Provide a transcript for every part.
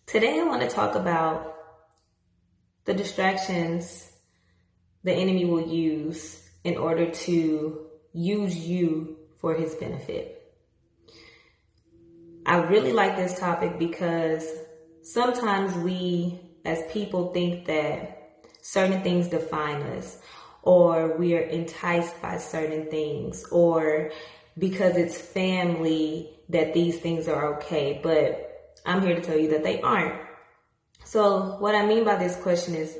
Today I want to talk about the distractions the enemy will use in order to use you for his benefit. I really like this topic because sometimes we as people think that certain things define us, or we are enticed by certain things, or because it's family that these things are okay, but I'm here to tell you that they aren't. So what I mean by this question is,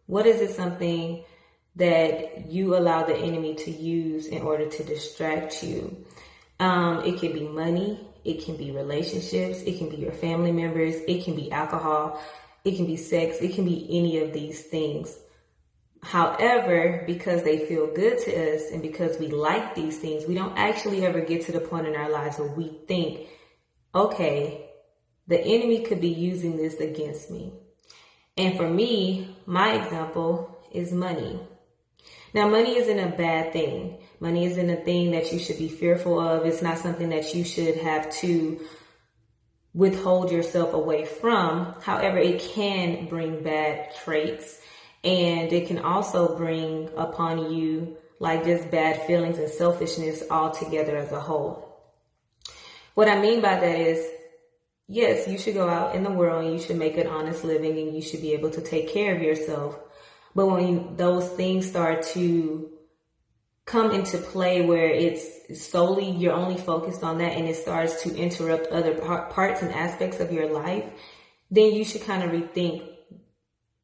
what is it something that you allow the enemy to use in order to distract you? It can be money, it can be relationships, it can be your family members, it can be alcohol, it can be sex, it can be any of these things. However, because they feel good to us and because we like these things, we don't actually ever get to the point in our lives where we think, okay, the enemy could be using this against me. And for me, my example is money. Now, money isn't a bad thing. Money isn't a thing that you should be fearful of. It's not something that you should have to withhold yourself away from. However, it can bring bad traits, and it can also bring upon you like just bad feelings and selfishness all together as a whole. What I mean by that is, yes, you should go out in the world and you should make an honest living and you should be able to take care of yourself. But when those things start to come into play where it's solely, you're only focused on that, and it starts to interrupt other parts and aspects of your life, then you should kind of rethink,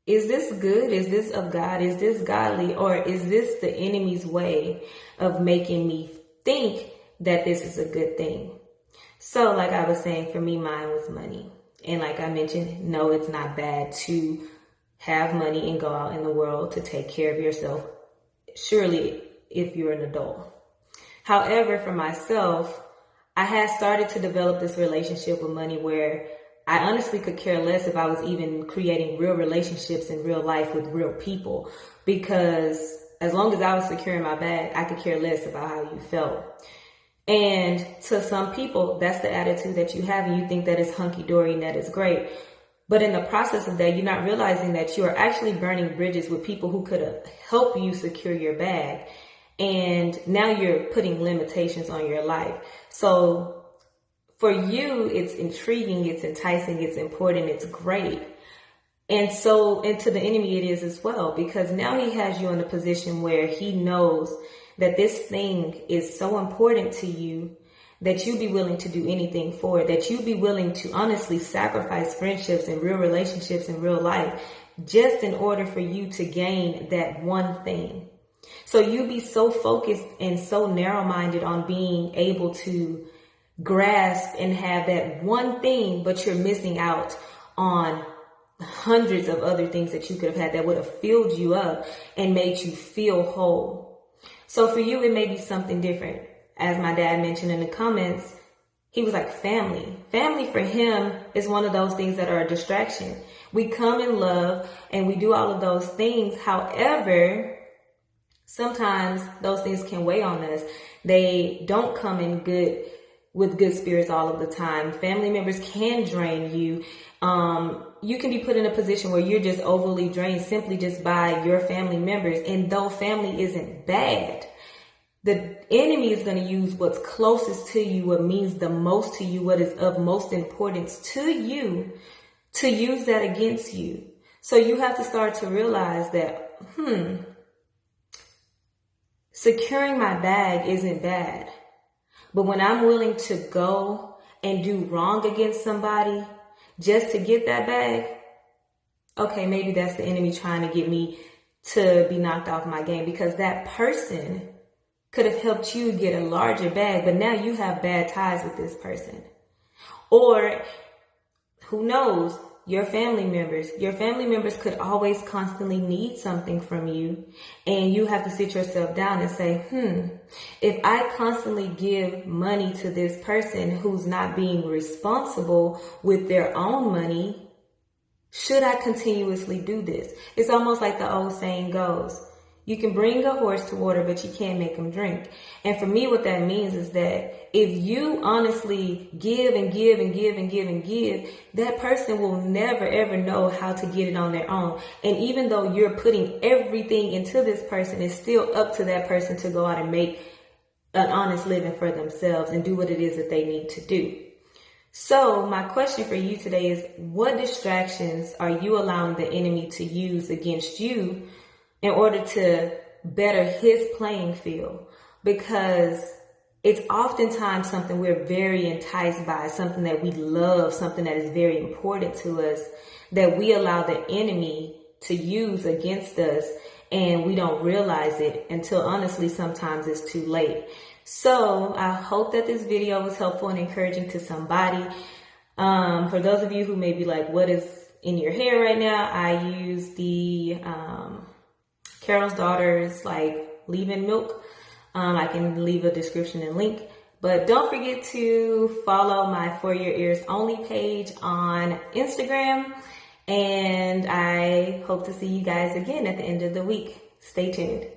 is this good? Is this of God? Is this godly? Or is this the enemy's way of making me think that this is a good thing? So like I was saying, for me, mine was money. And like I mentioned, no, it's not bad to have money and go out in the world to take care of yourself, surely if you're an adult. However, for myself, I had started to develop this relationship with money where I honestly could care less if I was even creating real relationships in real life with real people, because as long as I was securing my bag, I could care less about how you felt. And to some people, that's the attitude that you have, and you think that it's hunky-dory and that is great. But in the process of that, you're not realizing that you are actually burning bridges with people who could have helped you secure your bag. And now you're putting limitations on your life. So for you, it's intriguing, it's enticing, it's important, it's great. And to the enemy it is as well, because now he has you in a position where he knows that this thing is so important to you that you'd be willing to do anything for it, that you'd be willing to honestly sacrifice friendships and real relationships in real life just in order for you to gain that one thing. So you be so focused and so narrow-minded on being able to grasp and have that one thing, but you're missing out on hundreds of other things that you could have had that would have filled you up and made you feel whole. So for you, it may be something different. As my dad mentioned in the comments, he was like family. Family for him is one of those things that are a distraction. We come in love and we do all of those things. However, sometimes those things can weigh on us. They don't come in with good spirits all of the time. Family members can drain you. You can be put in a position where you're just overly drained simply just by your family members. And though family isn't bad, the enemy is going to use what's closest to you, what means the most to you, what is of most importance to you, to use that against you. So you have to start to realize that, securing my bag isn't bad. But when I'm willing to go and do wrong against somebody just to get that bag, okay, maybe that's the enemy trying to get me to be knocked off my game, because that person could have helped you get a larger bag, but now you have bad ties with this person. Or who knows, your family members could always constantly need something from you, and you have to sit yourself down and say, if I constantly give money to this person who's not being responsible with their own money, should I continuously do this? It's almost like the old saying goes, You can bring a horse to water, but you can't make him drink. And for me, what that means is that if you honestly give and give and give and give and give, that person will never ever know how to get it on their own. And even though you're putting everything into this person, it's still up to that person to go out and make an honest living for themselves and do what it is that they need to do. So my question for you today is, what distractions are you allowing the enemy to use against you in order to better his playing field? Because it's oftentimes something we're very enticed by, something that we love, something that is very important to us, that we allow the enemy to use against us, and we don't realize it until honestly sometimes it's too late. So I hope that this video was helpful and encouraging to somebody. For those of you who may be like, what is in your hair right now? I use the Carol's Daughters leave-in milk. I can leave a description and link. But don't forget to follow my For Your Ears Only page on Instagram. And I hope to see you guys again at the end of the week. Stay tuned.